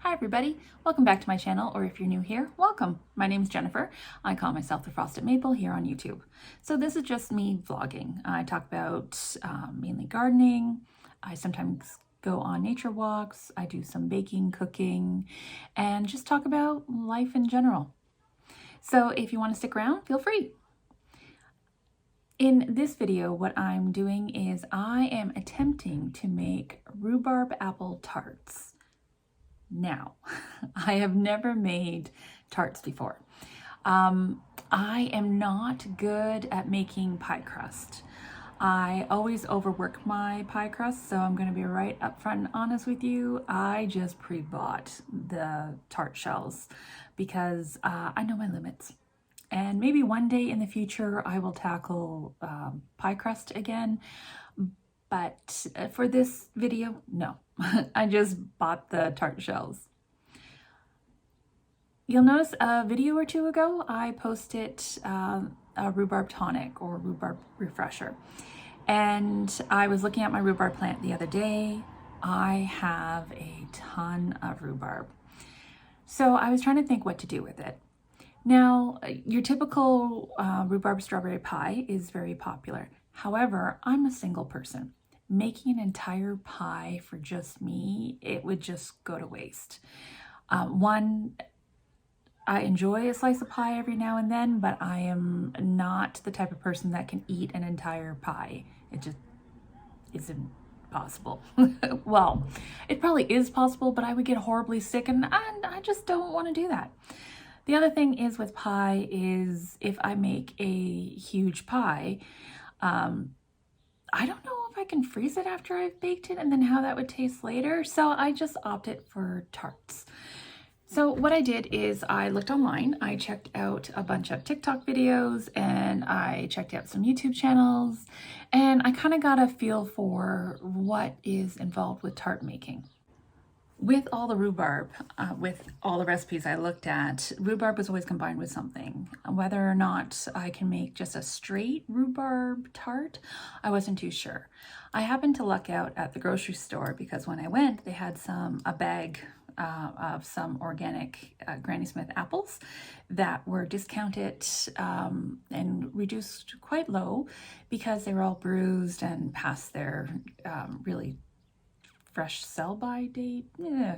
Hi everybody, welcome back to my channel, or if you're new here, welcome. My name's Jennifer. I call myself the Frosted Maple here on YouTube. So this is just me vlogging. I talk about mainly gardening. I sometimes go on nature walks. I do some baking, cooking, and just talk about life in general. So if you want to stick around, feel free. In this video, what I'm doing is I am attempting to make rhubarb apple tarts. Now, I have never made tarts before. I am not good at making pie crust. I always overwork my pie crust, so I'm going to be right up front and honest with you. I just pre-bought the tart shells because I know my limits. And maybe one day in the future I will tackle pie crust again. But for this video, no. I just bought the tart shells. You'll notice a video or two ago, I posted a rhubarb tonic or rhubarb refresher. And I was looking at my rhubarb plant the other day. I have a ton of rhubarb. So I was trying to think what to do with it. Now, your typical rhubarb strawberry pie is very popular. However, I'm a single person. Making an entire pie for just me, it would just go to waste. One, I enjoy a slice of pie every now and then, but I am not the type of person that can eat an entire pie. It just isn't possible. Well, it probably is possible, but I would get horribly sick, and I just don't want to do that. The other thing is with pie is if I make a huge pie, I don't know if I can freeze it after I've baked it and then how that would taste later. So I just opted for tarts. So what I did is I looked online, I checked out a bunch of TikTok videos, and I checked out some YouTube channels, and I kind of got a feel for what is involved with tart making. With all the rhubarb, with all the recipes I looked at, rhubarb was always combined with something. Whether or not I can make just a straight rhubarb tart, I wasn't too sure. I happened to luck out at the grocery store because when I went, they had a bag of some organic Granny Smith apples that were discounted and reduced quite low because they were all bruised and past their really fresh sell-by date. Yeah.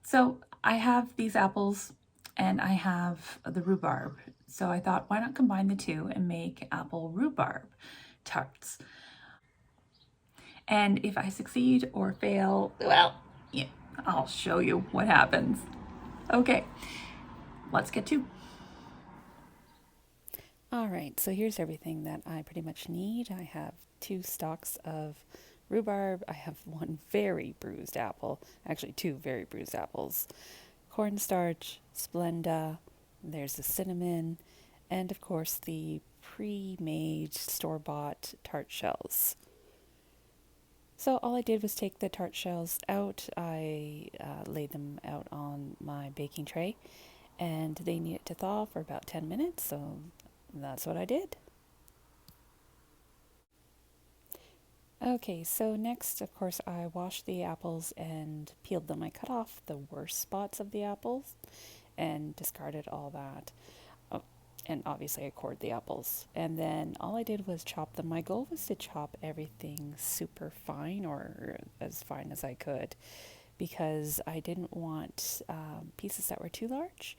So I have these apples and I have the rhubarb. So I thought, why not combine the two and make apple rhubarb tarts? And if I succeed or fail, well, yeah, I'll show you what happens. Okay, let's get to. All right, so here's everything that I pretty much need. I have 2 stalks of rhubarb. I have 1 very bruised apple, actually 2 very bruised apples, cornstarch, splenda, there's the cinnamon, and of course the pre-made store-bought tart shells. So all I did was take the tart shells out. I laid them out on my baking tray, and they needed to thaw for about 10 minutes, so that's what I did. Okay, so next, of course, I washed the apples and peeled them. I cut off the worst spots of the apples and discarded all that. Oh, and obviously I cored the apples. And then all I did was chop them. My goal was to chop everything super fine, or as fine as I could, because I didn't want pieces that were too large.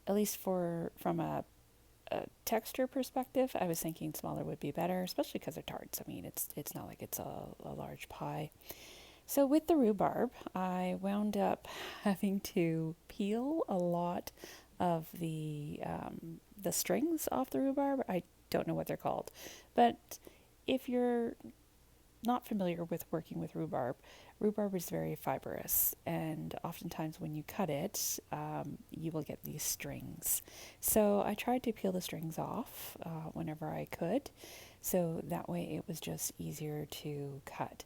At least from a texture perspective, I was thinking smaller would be better, especially because they're tarts. I mean, it's not like it's a large pie. So with the rhubarb, I wound up having to peel a lot of the strings off the rhubarb. I don't know what they're called, but if you're not familiar with working with rhubarb, rhubarb is very fibrous, and oftentimes when you cut it, you will get these strings. So I tried to peel the strings off whenever I could, so that way it was just easier to cut.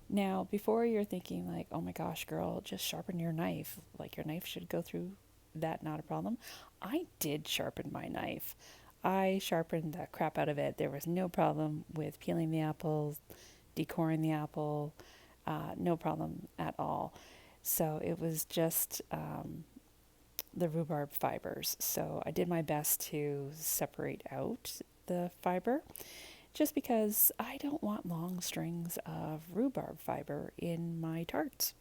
Now, before you're thinking like, oh my gosh, girl, just sharpen your knife. Like your knife should go through that, not a problem. I did sharpen my knife. I sharpened the crap out of it. There was no problem with peeling the apples, decoring the apple. no problem at all. So it was just the rhubarb fibers. So I did my best to separate out the fiber just because I don't want long strings of rhubarb fiber in my tarts.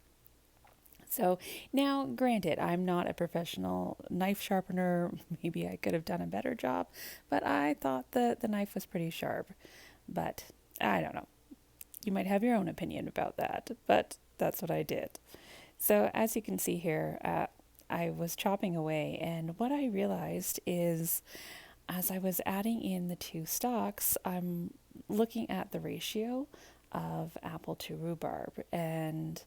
So now, granted, I'm not a professional knife sharpener. Maybe I could have done a better job, but I thought that the knife was pretty sharp. But I don't know. You might have your own opinion about that, but that's what I did. So as you can see here, I was chopping away, and what I realized is as I was adding in the two stalks, I'm looking at the ratio of apple to rhubarb, and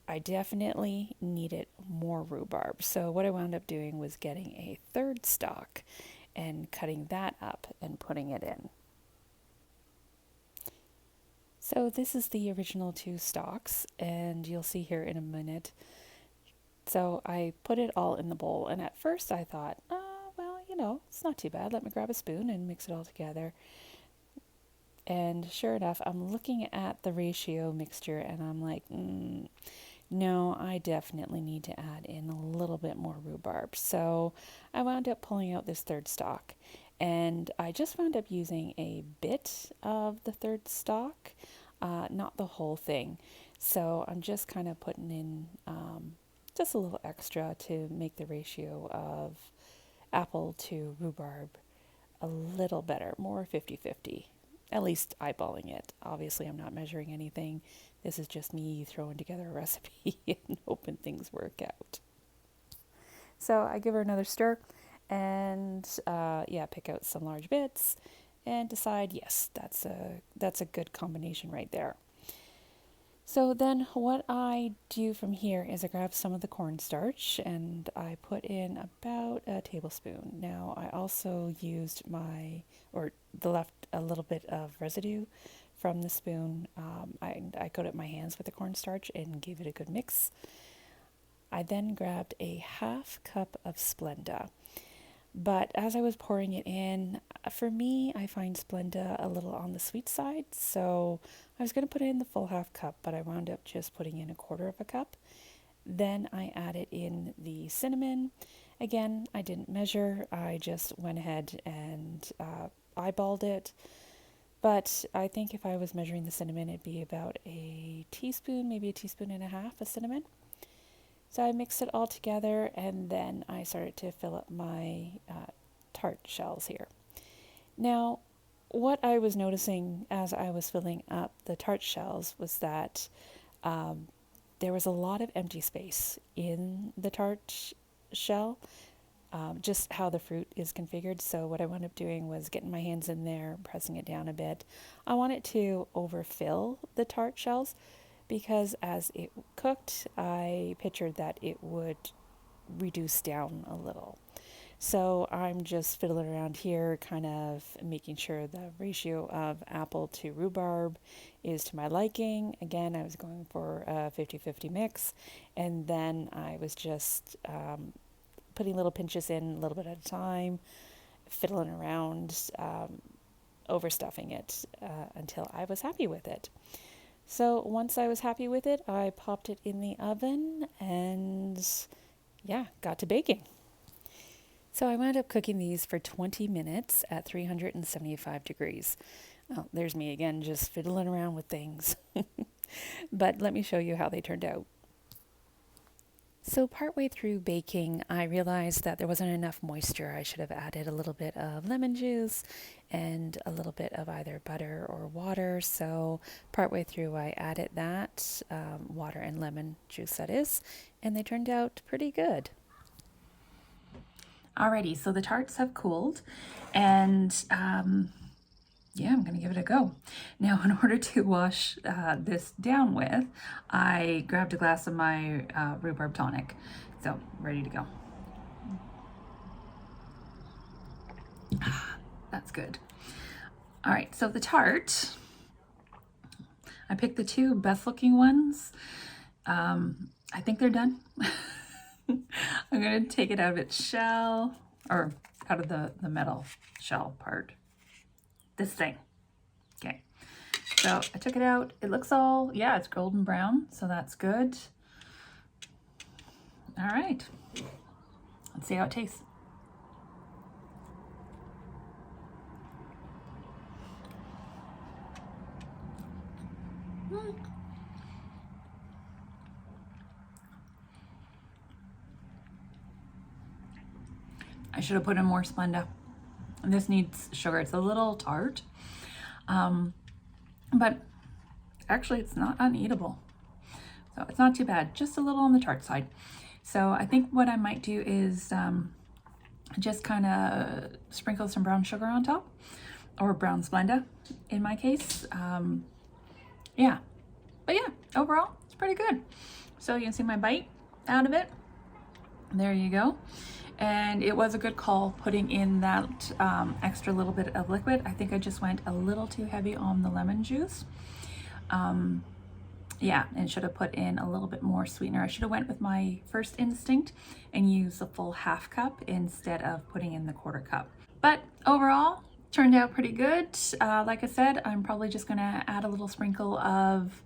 I definitely needed more rhubarb. So what I wound up doing was getting a third stalk and cutting that up and putting it in. So this is the original two stalks, and you'll see here in a minute. So I put it all in the bowl, and at first I thought, well, it's not too bad. Let me grab a spoon and mix it all together. And sure enough, I'm looking at the ratio mixture, and I'm like, no, I definitely need to add in a little bit more rhubarb. So I wound up pulling out this third stalk, and I just wound up using a bit of the third stalk, not the whole thing. So I'm just kind of putting in just a little extra to make the ratio of apple to rhubarb a little better, more 50-50. At least eyeballing it. Obviously, I'm not measuring anything. This is just me throwing together a recipe and hoping things work out. So I give her another stir and pick out some large bits and decide, yes, that's a good combination right there. So then what I do from here is I grab some of the cornstarch and I put in about a tablespoon. Now I also used left a little bit of residue from the spoon. I coated my hands with the cornstarch and gave it a good mix. I then grabbed a half cup of Splenda. But as I was pouring it in, for me, I find Splenda a little on the sweet side, so I was going to put it in the full half cup, but I wound up just putting in a quarter of a cup. Then I added in the cinnamon. Again, I didn't measure, I just went ahead and eyeballed it. But I think if I was measuring the cinnamon, it'd be about a teaspoon, maybe a teaspoon and a half of cinnamon. So I mixed it all together, and then I started to fill up my tart shells here. Now, what I was noticing as I was filling up the tart shells was that there was a lot of empty space in the tart shell, just how the fruit is configured. So what I wound up doing was getting my hands in there, pressing it down a bit. I wanted to overfill the tart shells, because as it cooked, I pictured that it would reduce down a little. So I'm just fiddling around here, kind of making sure the ratio of apple to rhubarb is to my liking. Again, I was going for a 50-50 mix, and then I was just putting little pinches in a little bit at a time, fiddling around, overstuffing it until I was happy with it. So once I was happy with it, I popped it in the oven and got to baking. So I wound up cooking these for 20 minutes at 375 degrees. Oh, there's me again, just fiddling around with things. But let me show you how they turned out. So partway through baking, I realized that there wasn't enough moisture. I should have added a little bit of lemon juice and a little bit of either butter or water. So partway through, I added that, water and lemon juice that is, and they turned out pretty good. Alrighty, so the tarts have cooled, and I'm going to give it a go. Now, in order to wash this down with, I grabbed a glass of my rhubarb tonic. So, ready to go. That's good. All right, so the tart, I picked the two best looking ones. I think they're done. I'm going to take it out of its shell, or out of the metal shell part. This thing. Okay. So I took it out. It looks all, yeah, it's golden brown, so that's good. All right, let's see how it tastes. I should have put in more Splenda. This needs sugar. It's a little tart, but actually it's not uneatable. So it's not too bad, just a little on the tart side. So I think what I might do is just kind of sprinkle some brown sugar on top, or brown Splenda in my case. Yeah, but yeah, overall it's pretty good. So you can see my bite out of it. There you go. And it was a good call putting in that extra little bit of liquid. I think I just went a little too heavy on the lemon juice. Yeah, and should have put in a little bit more sweetener. I should have went with my first instinct and used the full half cup instead of putting in the quarter cup. But overall, turned out pretty good. Like I said, I'm probably just gonna add a little sprinkle of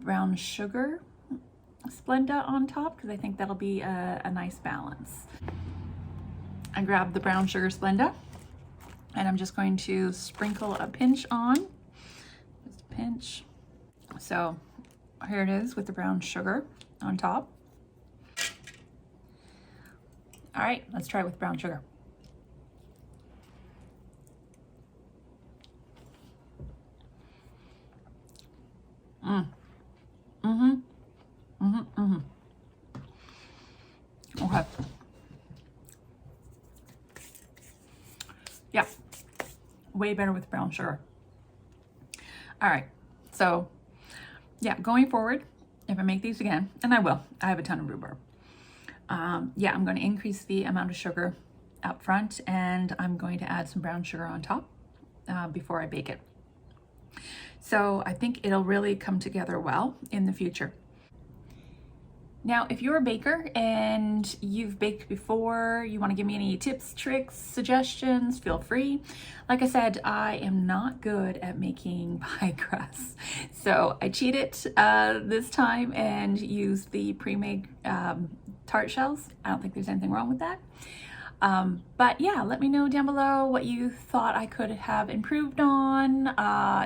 brown sugar Splenda on top, because I think that'll be a nice balance. I grabbed the brown sugar Splenda and I'm just going to sprinkle a pinch on, just a pinch. So here it is with the brown sugar on top. All right, let's try it with brown sugar. Okay. Yeah, way better with brown sugar. All right, so yeah, going forward, if I make these again, and I will, I have a ton of rhubarb. Yeah, I'm going to increase the amount of sugar up front, and I'm going to add some brown sugar on top before I bake it. So I think it'll really come together well in the future. Now, if you're a baker and you've baked before, you want to give me any tips, tricks, suggestions, feel free. Like I said, I am not good at making pie crusts. So I cheated this time and used the pre-made tart shells. I don't think there's anything wrong with that. But yeah, let me know down below what you thought I could have improved on.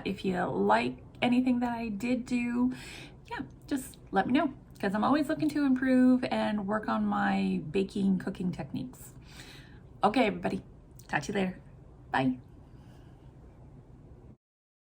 If you like anything that I did do, yeah, just let me know, because I'm always looking to improve and work on my baking, cooking techniques. Okay, everybody, talk to you later. Bye.